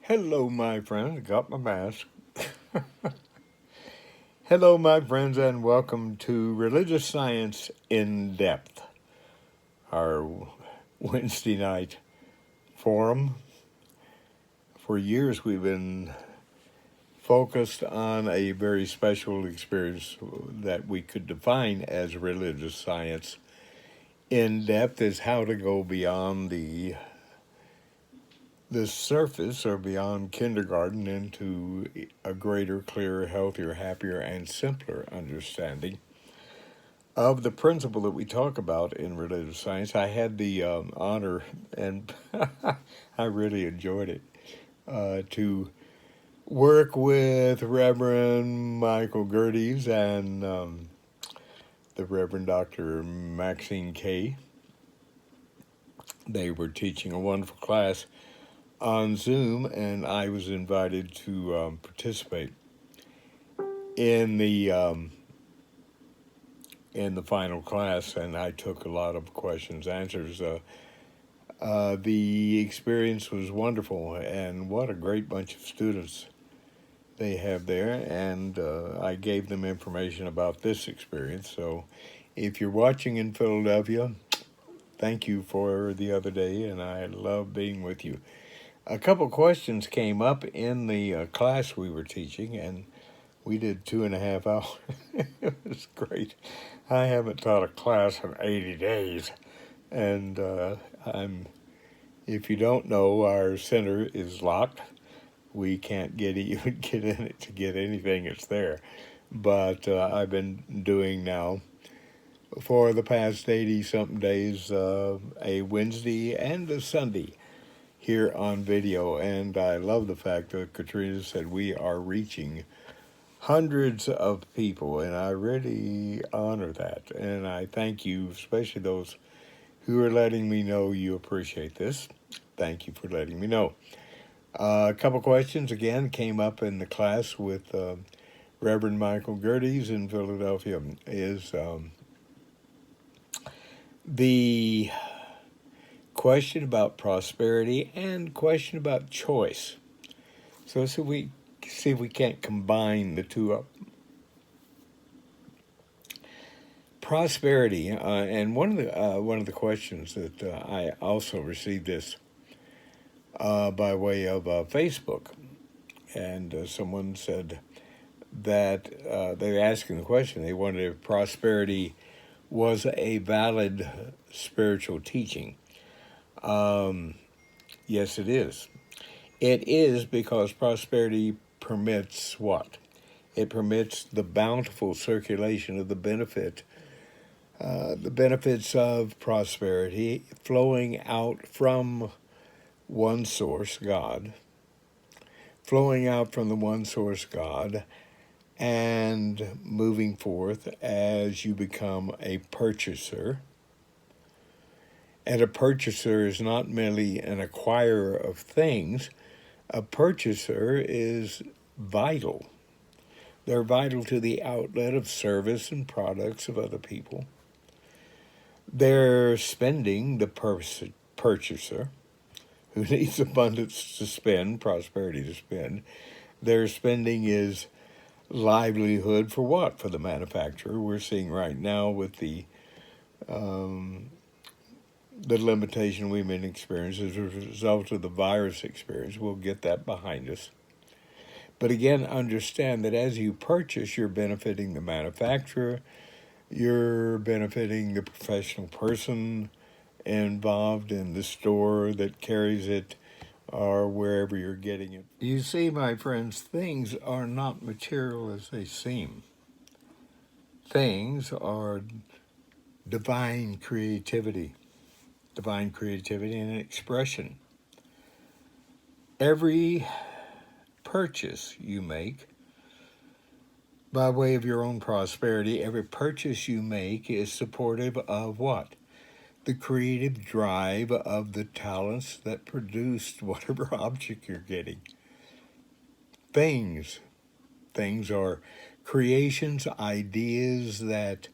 Hello, my friends. Got my mask. Hello, my friends, and welcome to Religious Science in Depth, our Wednesday night forum. For years, we've been focused on a very special experience that we could define as religious science. In depth is how to go beyond the surface or beyond kindergarten into a greater, clearer, healthier, happier, and simpler understanding of the principle that we talk about in religious science. I had the honor, and I really enjoyed it, to work with Reverend Michael Gerdes and the Reverend Dr. Maxine Kay. They were teaching a wonderful class on Zoom, and I was invited to participate in the final class, and I took a lot of questions, answers. The experience was wonderful, and what a great bunch of students they have there, and I gave them information about this experience. So if you're watching in Philadelphia, thank you for the other day, and I love being with you. A couple questions came up in the class we were teaching, and we did 2.5 hours. It was great. I haven't taught a class in 80 days, and if you don't know, our center is locked. We can't even get in it to get anything that's there. But I've been doing now for the past 80-something days a Wednesday and a Sunday here on video, and I love the fact that Katrina said we are reaching hundreds of people, and I really honor that, and I thank you, especially those who are letting me know you appreciate this. Thank you for letting me know. A couple questions again came up in the class with Reverend Michael Gerdes in Philadelphia. Is the question about prosperity and question about choice. So we see if we can't combine the two up. Prosperity, and one of the questions that I also received this by way of Facebook, and someone said that they were asking the question. They wondered if prosperity was a valid spiritual teaching. Yes, it is. It is because prosperity permits what? It permits the bountiful circulation of the benefits of prosperity flowing out from one source, God, flowing out from the one source, God, and moving forth as you become a purchaser. And a purchaser is not merely an acquirer of things. A purchaser is vital. They're vital to the outlet of service and products of other people. They're spending, the purchaser, who needs abundance to spend, prosperity to spend. Their spending is livelihood for what? For the manufacturer. We're seeing right now with the limitation we've been experiencing as a result of the virus experience. We'll get that behind us. But again, understand that as you purchase, you're benefiting the manufacturer, you're benefiting the professional person involved in the store that carries it, or wherever you're getting it. You see, my friends, things are not material as they seem. Things are divine creativity and expression. Every purchase you make by way of your own prosperity, every purchase you make is supportive of what? The creative drive of the talents that produced whatever object you're getting. Things are creations, ideas that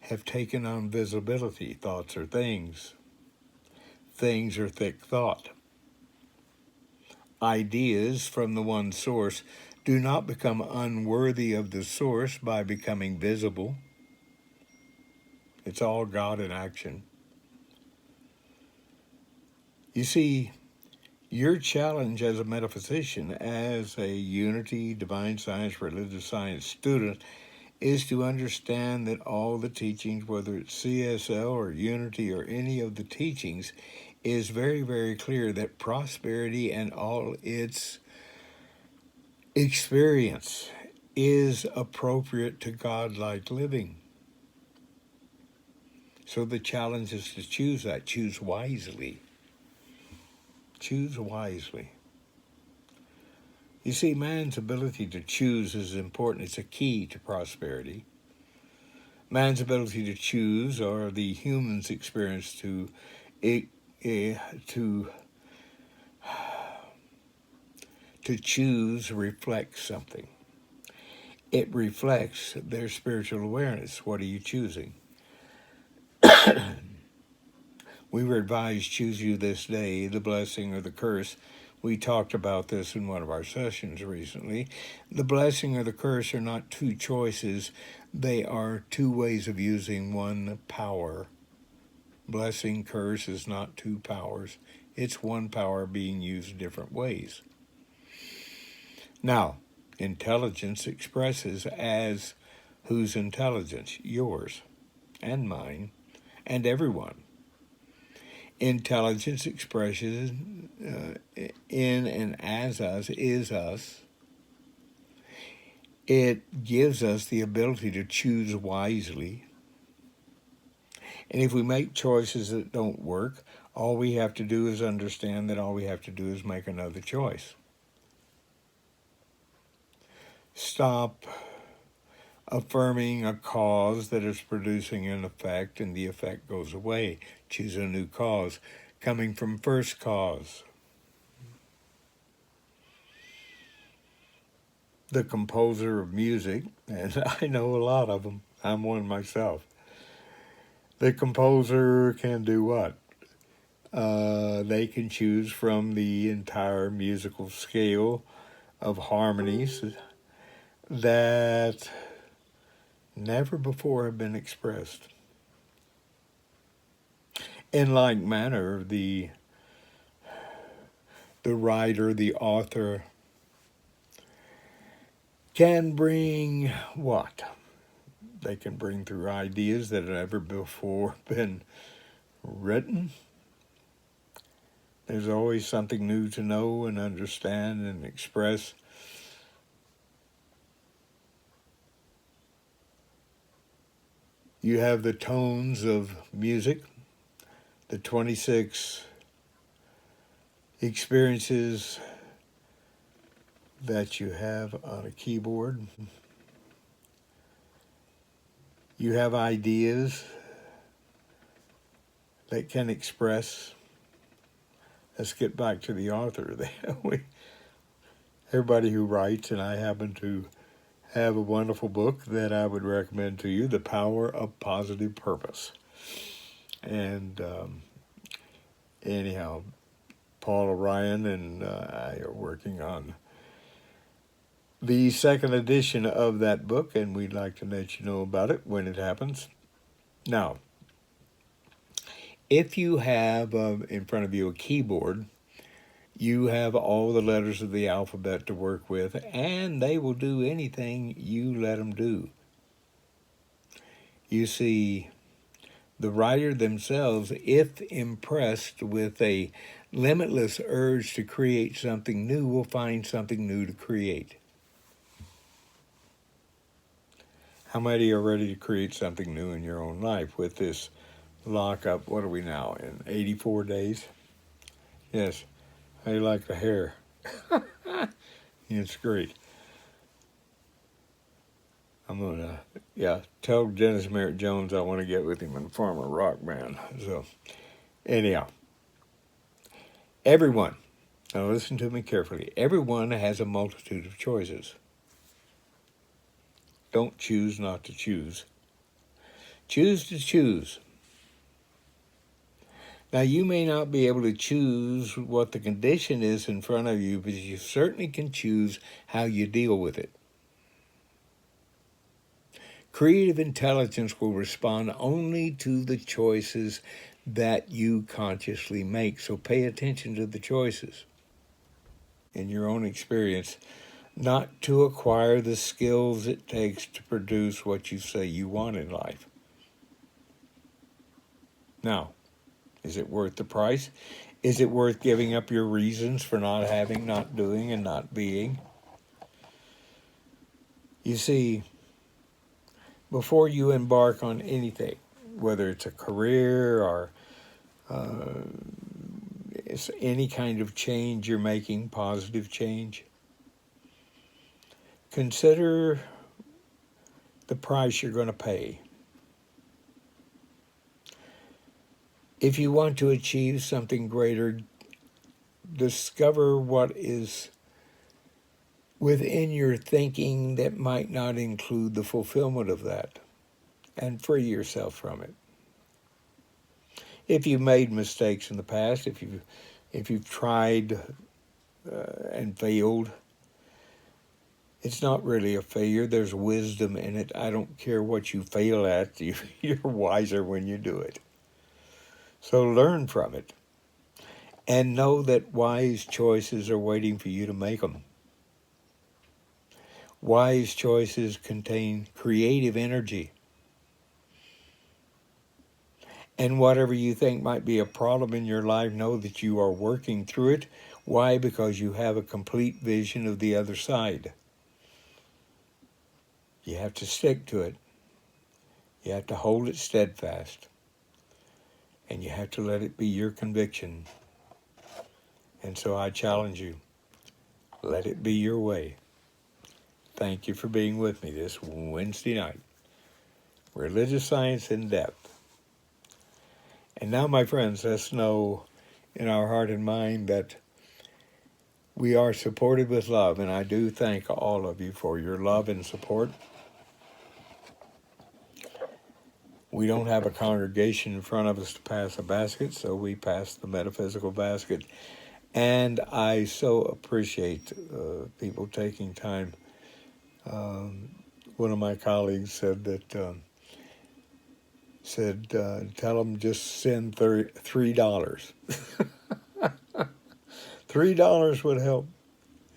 have taken on visibility. Thoughts are things. Things are thick thought. ideas from the one source. Do not become unworthy of the source by becoming visible. It's all God in action. You see, your challenge as a metaphysician, as a Unity, Divine Science, Religious Science student, is to understand that all the teachings, whether it's CSL or Unity or any of the teachings, is very, very clear that prosperity and all its experience is appropriate to God-like living. So the challenge is to choose that. Choose wisely. Choose wisely. You see, man's ability to choose is important. It's a key to prosperity. Man's ability to choose, or the human's experience to choose, reflects something. It reflects their spiritual awareness. What are you choosing? We were advised, choose you this day, the blessing or the curse. We talked about this in one of our sessions recently. The blessing or the curse are not two choices. They are two ways of using one power. Blessing, curse is not two powers. It's one power being used different ways. Now, intelligence expresses as whose intelligence? Yours and mine and everyone. Intelligence expresses in and as us, is us. It gives us the ability to choose wisely. And if we make choices that don't work, all we have to do is understand that all we have to do is make another choice. Stop affirming a cause that is producing an effect and the effect goes away. Choose a new cause coming from first cause. The composer of music, and I know a lot of them, I'm one myself. The composer can do what? They can choose from the entire musical scale of harmonies that never before have been expressed. In like manner, the writer, the author, can bring what? They can bring through ideas that have never before been written. There's always something new to know and understand and express. You have the tones of music, the 26 experiences that you have on a keyboard. You have ideas that can express. Let's get back to the author. Everybody who writes, and I happen to have a wonderful book that I would recommend to you, The Power of Positive Purpose. And anyhow, Paul Orion and I are working on the second edition of that book, and we'd like to let you know about it when it happens. Now, if you have in front of you a keyboard, you have all the letters of the alphabet to work with, and they will do anything you let them do. You see, the writer themselves, if impressed with a limitless urge to create something new, will find something new to create. How many are ready to create something new in your own life with this lockup? What are we now, in 84 days? Yes. How do you like the hair? It's great. I'm going to, tell Dennis Merritt Jones I want to get with him and form a rock band. So, anyhow, everyone, now listen to me carefully, everyone has a multitude of choices. Don't choose not to choose. Choose to choose. Now, you may not be able to choose what the condition is in front of you, but you certainly can choose how you deal with it. Creative intelligence will respond only to the choices that you consciously make. So pay attention to the choices in your own experience, not to acquire the skills it takes to produce what you say you want in life. Now, is it worth the price? Is it worth giving up your reasons for not having, not doing, and not being? You see, before you embark on anything, whether it's a career or it's any kind of change you're making, positive change, consider the price you're going to pay. If you want to achieve something greater, discover what is within your thinking that might not include the fulfillment of that, and free yourself from it. If you've made mistakes in the past, if you've tried and failed, it's not really a failure. There's wisdom in it. I don't care what you fail at. You're wiser when you do it. So learn from it. And know that wise choices are waiting for you to make them. Wise choices contain creative energy. And whatever you think might be a problem in your life, know that you are working through it. Why? Because you have a complete vision of the other side. You have to stick to it. You have to hold it steadfast. And you have to let it be your conviction. And so I challenge you, let it be your way. Thank you for being with me this Wednesday night. Religious Science in Depth. And now, my friends, let's know in our heart and mind that we are supported with love. And I do thank all of you for your love and support. We don't have a congregation in front of us to pass a basket, so we pass the metaphysical basket. And I so appreciate people taking time. One of my colleagues said that, tell them just send $3. $3 would help.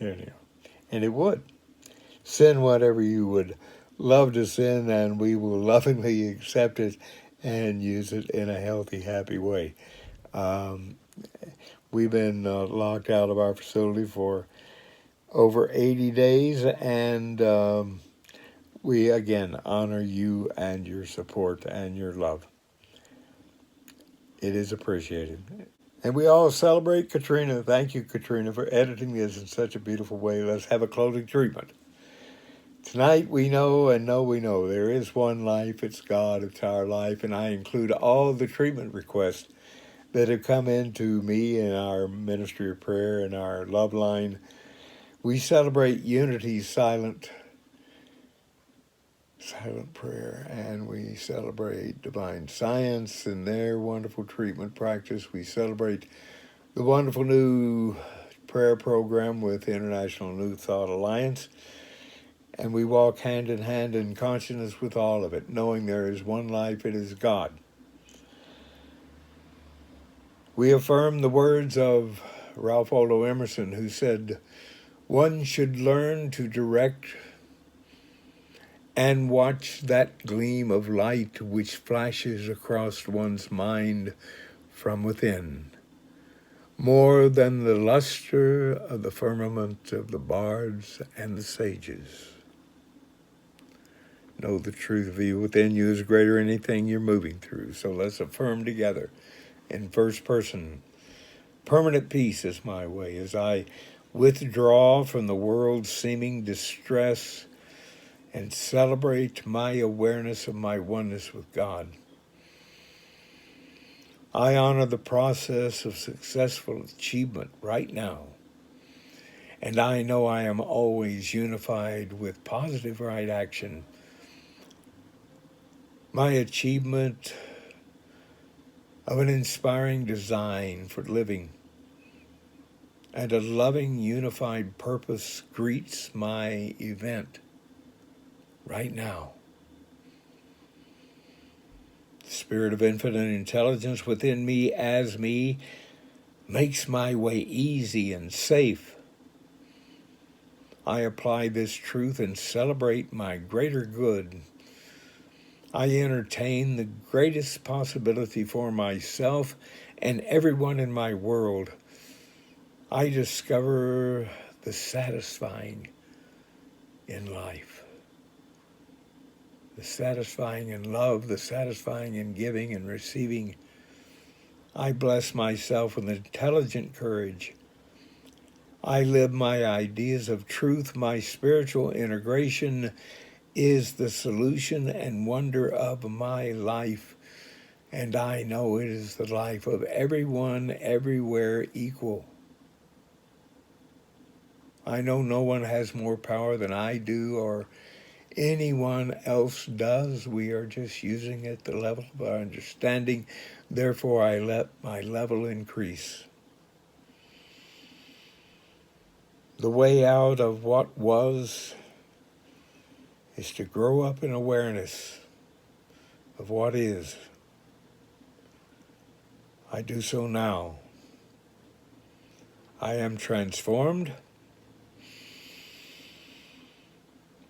Anyhow, and it would. Send whatever you would love to send, and we will lovingly accept it and use it in a healthy, happy way. We've been locked out of our facility for over 80 days, and we, again, honor you and your support and your love. It is appreciated. And we all celebrate Katrina. Thank you, Katrina, for editing this in such a beautiful way. Let's have a closing treatment. Tonight we know there is one life. It's God. It's our life. And I include all the treatment requests that have come into me in our ministry of prayer and our love line. We celebrate Unity's silent prayer, and we celebrate Divine Science and their wonderful treatment practice. We celebrate the wonderful new prayer program with International New Thought Alliance. And we walk hand in hand in consciousness with all of it, knowing there is one life, it is God. We affirm the words of Ralph Waldo Emerson, who said, "One should learn to direct and watch that gleam of light which flashes across one's mind from within, more than the luster of the firmament of the bards and the sages. Know the truth of you within you is greater than anything you're moving through." So let's affirm together in first person. Permanent peace is my way as I withdraw from the world's seeming distress and celebrate my awareness of my oneness with God. I honor the process of successful achievement right now, and I know I am always unified with positive right action. My achievement of an inspiring design for living, and a loving, unified purpose greets my event right now. The spirit of infinite intelligence within me, as me, makes my way easy and safe. I apply this truth and celebrate my greater good. I entertain the greatest possibility for myself and everyone in my world. I discover the satisfying in life, the satisfying in love, the satisfying in giving and receiving. I bless myself with intelligent courage. I live my ideas of truth. My spiritual integration is the solution and wonder of my life, and I know it is the life of everyone, everywhere equal. I know no one has more power than I do or anyone else does. We are just using it at the level of our understanding. Therefore, I let my level increase. The way out of what was is to grow up in awareness of what is. I do so now. I am transformed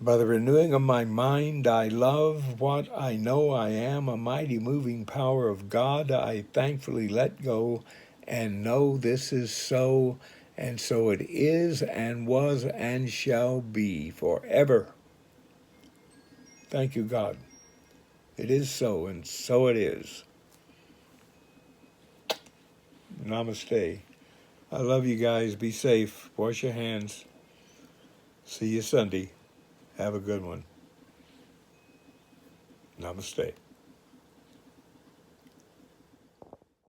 by the renewing of my mind. I love what I know I am, a mighty moving power of God. I thankfully let go and know this is so, and so it is and was and shall be forever. Thank you, God. It is so, and so it is. Namaste. I love you guys. Be safe. Wash your hands. See you Sunday. Have a good one. Namaste.